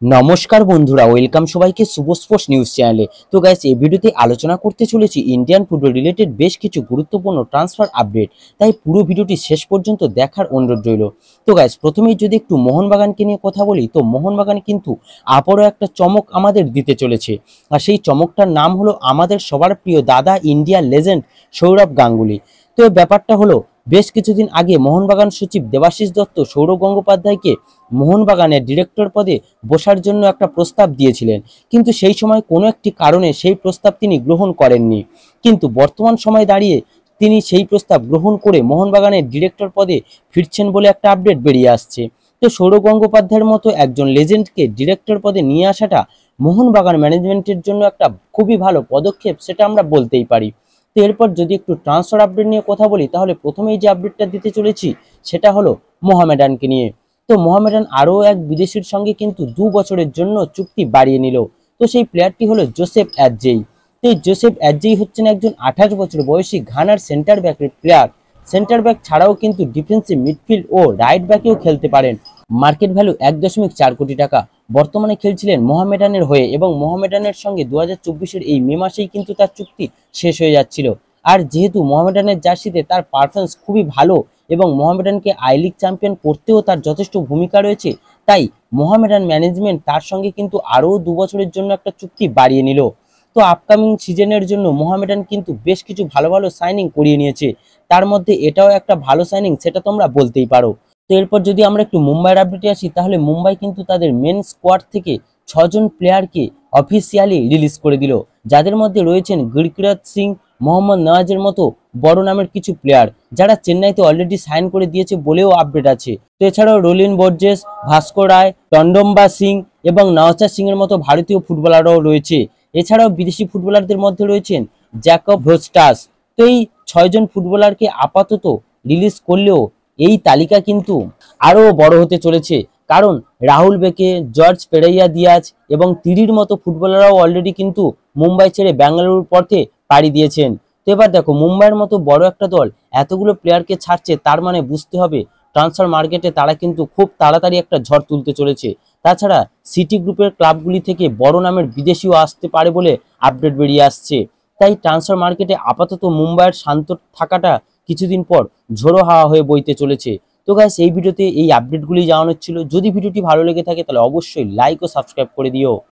নমস্কার বন্ধুরা, ওয়েলকাম সবাইকে শুভ স্পোর্টস নিউজ চ্যানেলে। তো গাইস, এই ভিডিওতে আলোচনা করতে চলেছি ইন্ডিয়ান ফুটবল রিলেটেড বেশ কিছু গুরুত্বপূর্ণ ট্রান্সফার আপডেট। তাই পুরো ভিডিওটি শেষ পর্যন্ত দেখার অনুরোধ রইল। তো গাইস, প্রথমেই যদি একটু মোহনবাগানকে নিয়ে কথা বলি, তো মোহনবাগান কিন্তু আবারও একটা চমক আমাদের দিতে চলেছে। আর সেই চমকটার নাম হলো আমাদের সবার প্রিয় দাদা ইন্ডিয়া লেজেন্ড সৌরভ গাঙ্গুলি। তো এই ব্যাপারটা হলো, বেশ কিছুদিন আগে মোহনবাগান সচিব দেবাশিস দত্ত সৌরভ গঙ্গোপাধ্যায়কে মোহনবাগানের ডিরেক্টর পদে বসার জন্য একটা প্রস্তাব দিয়েছিলেন, কিন্তু সেই সময় কোনো একটি কারণে সেই প্রস্তাব তিনি গ্রহণ করেননি। কিন্তু বর্তমান সময় দাঁড়িয়ে তিনি সেই প্রস্তাব গ্রহণ করে মোহনবাগানের ডিরেক্টর পদে ফিরছেন বলে একটা আপডেট বেরিয়ে আসছে। তো সৌরভ গঙ্গোপাধ্যায়ের মতো একজন লেজেন্ডকে ডিরেক্টর পদে নিয়ে আসাটা মোহনবাগান ম্যানেজমেন্টের জন্য একটা খুবই ভালো পদক্ষেপ, সেটা আমরা বলতেই পারি। তো এরপর যদি একটু ট্রান্সফার আপডেট নিয়ে কথা বলি, তাহলে প্রথমেই যে আপডেটটা দিতে চলেছি সেটা হলো মোহামেডানকে নিয়ে। তো মোহামেডান আরও এক বিদেশির সঙ্গে কিন্তু 2 বছরের জন্য চুক্তি বাড়িয়ে নিল। তো সেই প্লেয়ারটি হলো জোসেফ অ্যাডজেই। তো এই জোসেফ অ্যাডজেই হচ্ছেন একজন 28 বছর বয়সী ঘানার সেন্টার ব্যাকের প্লেয়ার। সেন্টার ব্যাক ছাড়াও কিন্তু ডিফেন্সিভ মিডফিল্ড ও রাইট ব্যাকেও খেলতে পারেন। মার্কেট ভ্যালু 1.4 কোটি টাকা। বর্তমানে খেলছিলেন মোহামেডানের হয়ে, এবং মোহামেডানের সঙ্গে 2024-এর এই মে মাসেই কিন্তু তার চুক্তি শেষ হয়ে যাচ্ছিল। আর যেহেতু মোহামেডানের জার্সিতে তার পারফরমেন্স খুবই ভালো এবং মোহামেডানকে আই লিগ চ্যাম্পিয়ন করতেও তার যথেষ্ট ভূমিকা রয়েছে, তাই মোহামেডান ম্যানেজমেন্ট তার সঙ্গে কিন্তু আরও 2 বছরের জন্য একটা চুক্তি বাড়িয়ে নিল। তো আপকামিং সিজনের জন্য মোহামেডান কিন্তু বেশ কিছু ভালো ভালো সাইনিং করিয়ে নিয়েছে। তার মধ্যে এটাও একটা ভালো সাইনিং, সেটা তোমরা বলতেই পারো। তো এরপর যদি আমরা একটু মুম্বাইয়ের আপডেটে আসি, তাহলে মুম্বাই কিন্তু তাদের মেন স্কোয়াড থেকে 6 জন প্লেয়ারকে অফিসিয়ালি রিলিজ করে দিল, যাদের মধ্যে রয়েছেন গুরকিরাত সিং, মোহাম্মদ নওয়াজের মতো বড় নামের কিছু প্লেয়ার, যারা চেন্নাইতে অলরেডি সাইন করে দিয়েছে বলেও আপডেট আছে। তো এছাড়াও রোলিন বোর্জেস, ভাস্কর রায়, টন্ডম্বা সিং এবং নওচার সিং এর মতো ভারতীয় ফুটবলাররাও রয়েছে। এছাড়াও বিদেশি ফুটবলারদের মধ্যে রয়েছেন জ্যাকব ভোস্টাস। তো এই 6 জন ফুটবলারকে আপাতত রিলিজ করলেও এই তালিকা কিন্তু আরও বড় হতে চলেছে, কারণ রাহুল বেকে, জর্জ পেরাইয়া দিয়াজ এবং তিরির মতো ফুটবলাররাও অলরেডি কিন্তু মুম্বাই ছেড়ে বেঙ্গালুরুর পথে পাড়ি দিয়েছেন। তো এবার দেখো, মুম্বাইয়ের মতো বড় একটা দল এতগুলো প্লেয়ারকে ছাড়ছে, তার মানে বুঝতে হবে ট্রান্সফার মার্কেটে তারা কিন্তু খুব তাড়াতাড়ি একটা ঝড় তুলতে চলেছে। তাছাড়া সিটি গ্রুপের ক্লাবগুলি থেকে বড় নামের বিদেশিও আসতে পারে বলে আপডেট বেরিয়ে আসছে। তাই ট্রান্সফার মার্কেটে আপাতত মুম্বাইয়ের শান্ত থাকাটা কিছুদিন পর ঝোড়ো হাওয়া হয়ে বইতে চলেছে। তো গাইস, এই ভিডিওতে এই আপডেটগুলি জানানোর ছিল। যদি ভিডিওটি ভালো লেগে থাকে তাহলে অবশ্যই লাইক ও সাবস্ক্রাইব করে দিও।